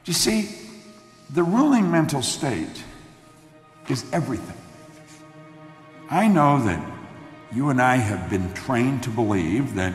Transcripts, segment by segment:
You see, the ruling mental state is everything. I know that you and I have been trained to believe that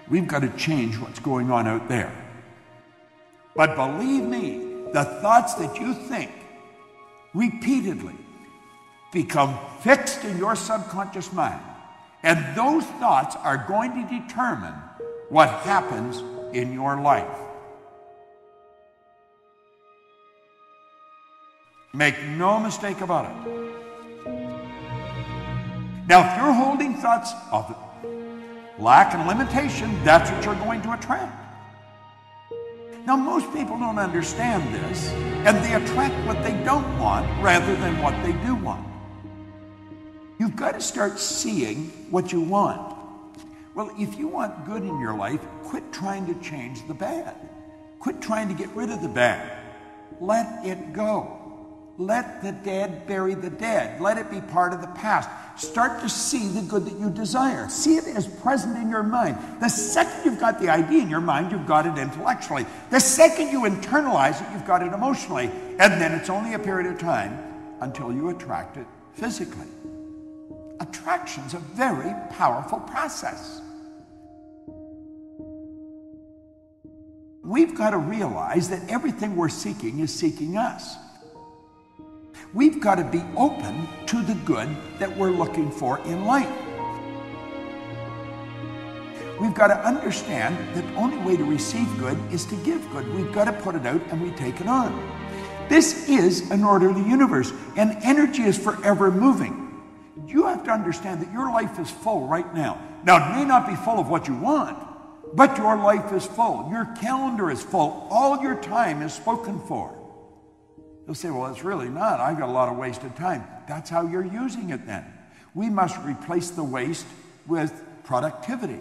we've got to change what's going on out there. But believe me, the thoughts that you think repeatedly become fixed in your subconscious mind. And those thoughts are going to determine what happens in your life. Make no mistake about it. Now, if you're holding thoughts of lack and limitation, that's what you're going to attract. Now, most people don't understand this, and they attract what they don't want rather than what they do want. You've got to start seeing what you want. Well, if you want good in your life, quit trying to change the bad. Quit trying to get rid of the bad. Let it go. Let the dead bury the dead. Let it be part of the past. Start to see the good that you desire. See it as present in your mind. The second you've got the idea in your mind, you've got it intellectually. The second you internalize it, you've got it emotionally. And then it's only a period of time until you attract it physically. Attraction's a very powerful process. We've got to realize that everything we're seeking is seeking us. We've got to be open to the good that we're looking for in life. We've got to understand that the only way to receive good is to give good. We've got to put it out and we take it on. This is an orderly universe, and energy is forever moving. You have to understand that your life is full right now. Now, it may not be full of what you want, but your life is full. Your calendar is full. All your time is spoken for. You'll say, well, it's really not. I've got a lot of wasted time. That's how you're using it then. We must replace the waste with productivity.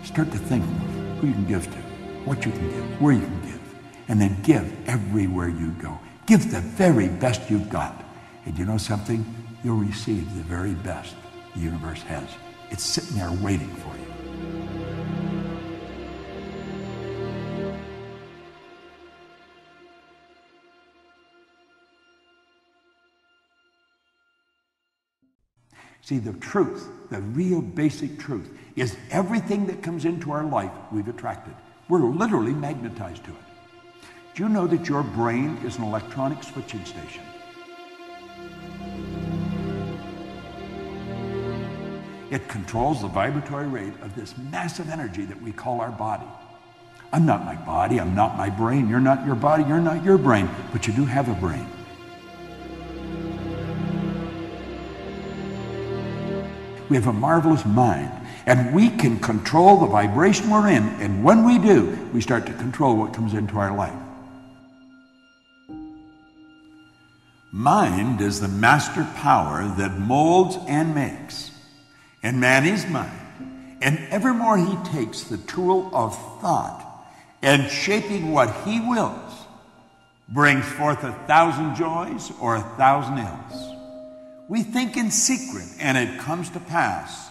Start to think of who you can give to, what you can give, where you can give, and then give everywhere you go. Give the very best you've got. And you know something? You'll receive the very best the universe has. It's sitting there waiting for you. See, the truth, the real basic truth, is everything that comes into our life, we've attracted. We're literally magnetized to it. Do you know that your brain is an electronic switching station? It controls the vibratory rate of this massive energy that we call our body. I'm not my body, I'm not my brain, you're not your body, you're not your brain, but you do have a brain. We have a marvelous mind, and we can control the vibration we're in, and when we do, we start to control what comes into our life. Mind is the master power that molds and makes, and man is mind, and evermore he takes the tool of thought and shaping what he wills, brings forth 1,000 joys or 1,000 ills. We think in secret, and it comes to pass.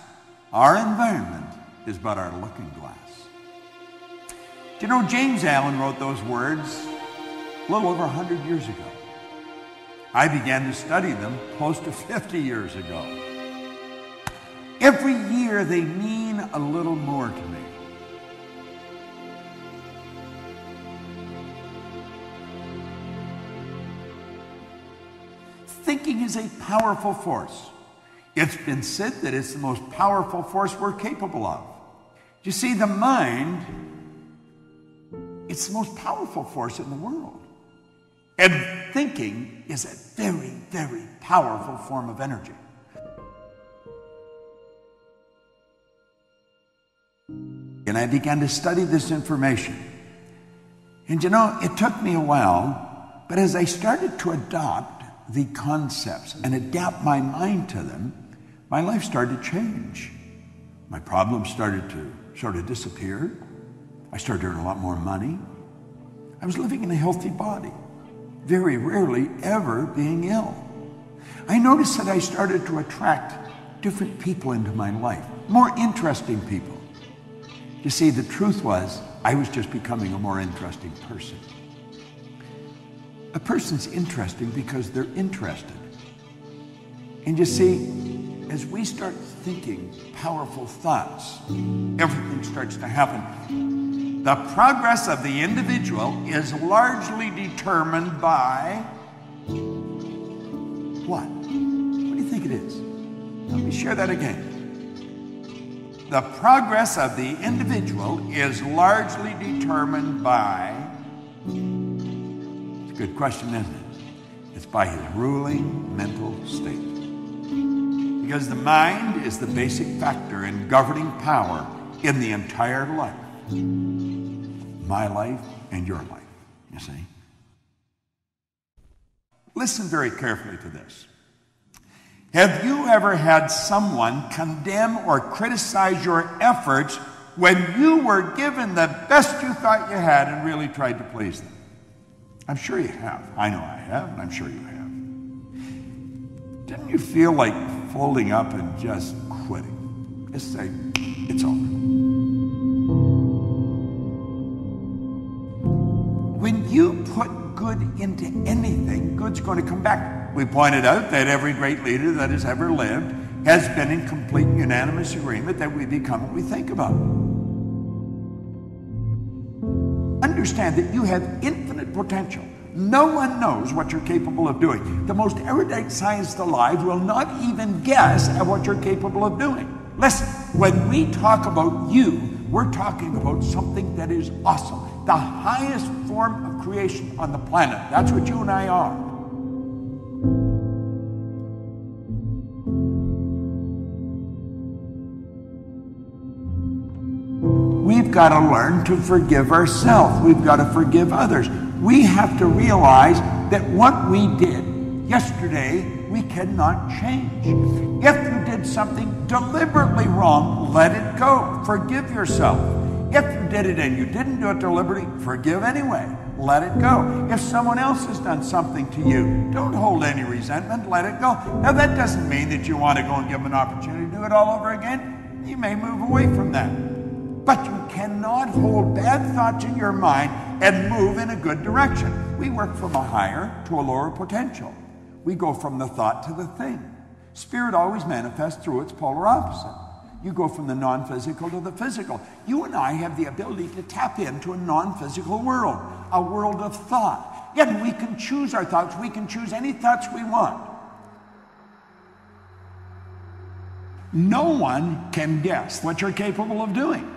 Our environment is but our looking glass. Do you know James Allen wrote those words a little over 100 years ago? I began to study them close to 50 years ago. Every year they mean a little more to me. Thinking is a powerful force. It's been said that it's the most powerful force we're capable of. You see, the mind, it's the most powerful force in the world. And thinking is a very, very powerful form of energy. And I began to study this information. And you know, it took me a while, but as I started to adopt the concepts and adapt my mind to them, my life started to change. My problems started to sort of disappear. I started to earn a lot more money. I was living in a healthy body, very rarely ever being ill. I noticed that I started to attract different people into my life, more interesting people. You see, the truth was, I was just becoming a more interesting person. A person's interesting because they're interested. And you see, as we start thinking powerful thoughts, everything starts to happen. The progress of the individual is largely determined by what? What do you think it is? Let me share that again. The progress of the individual is largely determined by, it's a good question, isn't it? It's by his ruling mental state. Because the mind is the basic factor in governing power in the entire life. My life and your life, you see. Listen very carefully to this. Have you ever had someone condemn or criticize your efforts when you were given the best you thought you had and really tried to please them? I'm sure you have. I know I have, and I'm sure you have. Didn't you feel like folding up and just quitting? Just say, it's over. When you put good into anything, good's going to come back. We pointed out that every great leader that has ever lived has been in complete unanimous agreement that we become what we think about. Understand that you have infinite potential. No one knows what you're capable of doing. The most erudite scientist alive will not even guess at what you're capable of doing. Listen, when we talk about you, we're talking about something that is awesome. The highest form of creation on the planet. That's what you and I are. We've got to learn to forgive ourselves. We've got to forgive others. We have to realize that what we did yesterday, we cannot change. If you did something deliberately wrong, let it go. Forgive yourself. If you did it and you didn't do it deliberately, forgive anyway. Let it go. If someone else has done something to you, don't hold any resentment. Let it go. Now, that doesn't mean that you want to go and give them an opportunity to do it all over again. You may move away from that. But you cannot hold bad thoughts in your mind and move in a good direction. We work from a higher to a lower potential. We go from the thought to the thing. Spirit always manifests through its polar opposite. You go from the non-physical to the physical. You and I have the ability to tap into a non-physical world, a world of thought. Yet we can choose our thoughts. We can choose any thoughts we want. No one can guess what you're capable of doing.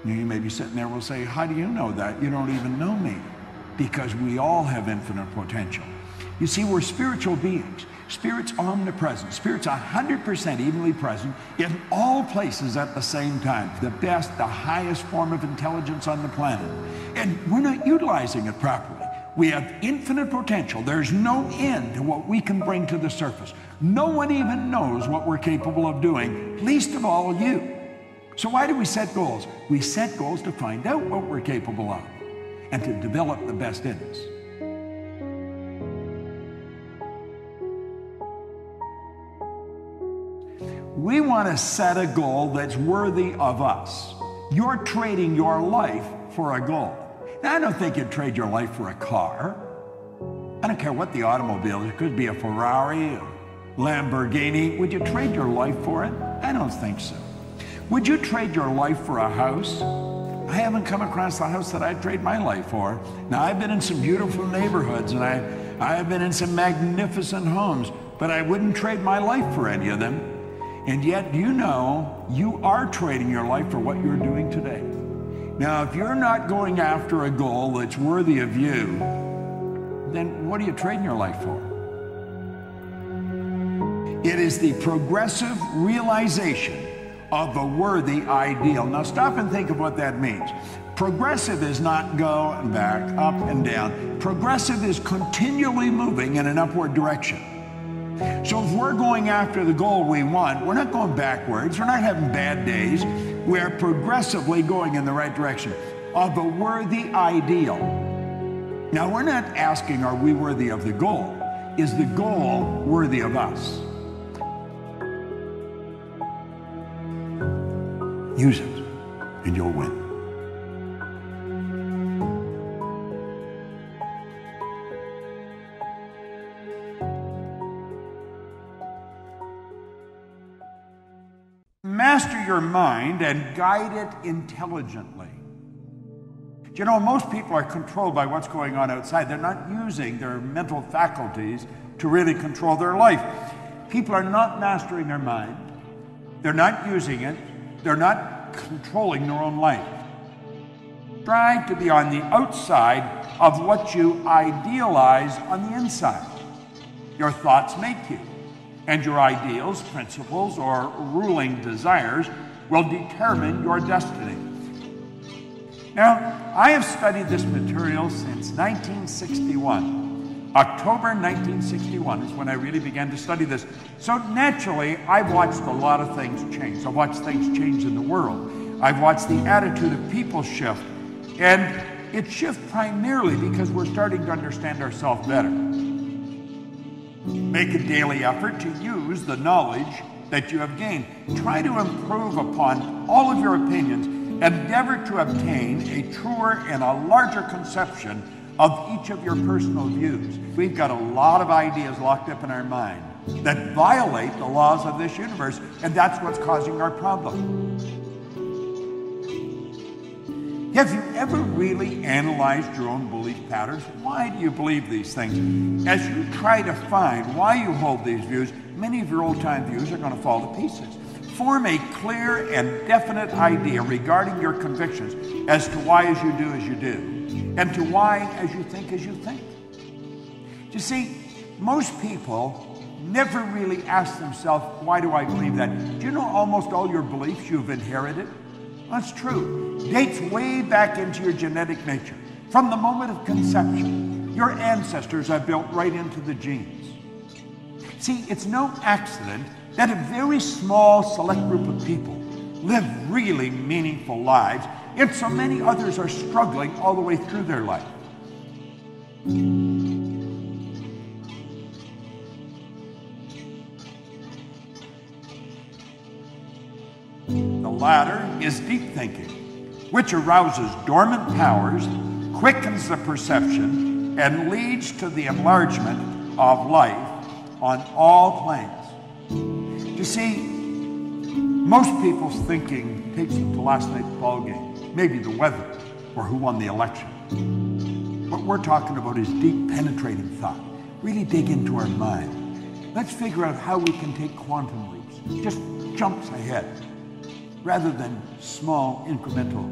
You may be sitting there and will say, how do you know that? You don't even know me. Because we all have infinite potential. You see, we're spiritual beings. Spirit's omnipresent. Spirit's 100% evenly present in all places at the same time. The best, the highest form of intelligence on the planet. And we're not utilizing it properly. We have infinite potential. There's no end to what we can bring to the surface. No one even knows what we're capable of doing, least of all you. So why do we set goals? We set goals to find out what we're capable of and to develop the best in us. We want to set a goal that's worthy of us. You're trading your life for a goal. Now, I don't think you'd trade your life for a car. I don't care what the automobile is. It could be a Ferrari, a Lamborghini. Would you trade your life for it? I don't think so. Would you trade your life for a house? I haven't come across the house that I'd trade my life for. Now, I've been in some beautiful neighborhoods and I've been in some magnificent homes, but I wouldn't trade my life for any of them. And yet, you know, you are trading your life for what you're doing today. Now, if you're not going after a goal that's worthy of you, then what are you trading your life for? It is the progressive realization of a worthy ideal. Now stop and think of what that means. Progressive is not go and back, up and down. Progressive is continually moving in an upward direction. So if we're going after the goal we want, we're not going backwards, we're not having bad days, we're progressively going in the right direction of a worthy ideal. Now we're not asking, are we worthy of the goal? Is the goal worthy of us? Use it, and you'll win. Master your mind and guide it intelligently. Do you know, most people are controlled by what's going on outside. They're not using their mental faculties to really control their life. People are not mastering their mind. They're not using it. They're not controlling their own life. Try to be on the outside of what you idealize on the inside. Your thoughts make you, and your ideals, principles, or ruling desires will determine your destiny. Now, I have studied this material since 1961. October 1961 is when I really began to study this. So naturally, I've watched a lot of things change. I've watched things change in the world. I've watched the attitude of people shift. And it shifts primarily because we're starting to understand ourselves better. Make a daily effort to use the knowledge that you have gained. Try to improve upon all of your opinions. Endeavor to obtain a truer and a larger conception of each of your personal views. We've got a lot of ideas locked up in our mind that violate the laws of this universe, and that's what's causing our problem. Have you ever really analyzed your own belief patterns? Why do you believe these things? As you try to find why you hold these views, many of your old-time views are going to fall to pieces. Form a clear and definite idea regarding your convictions as to why as you do, and to why as you think. You see, most people never really ask themselves, why do I believe that? Do you know almost all your beliefs you've inherited? That's true. Dates way back into your genetic nature. From the moment of conception, your ancestors are built right into the genes. See, it's no accident that a very small select group of people live really meaningful lives, and so many others are struggling all the way through their life. The latter is deep thinking, which arouses dormant powers, quickens the perception, and leads to the enlargement of life on all planes. You see, most people's thinking takes them to last night's ball game, maybe the weather, or who won the election. What we're talking about is deep, penetrating thought. Really dig into our mind. Let's figure out how we can take quantum leaps, just jumps ahead, rather than small, incremental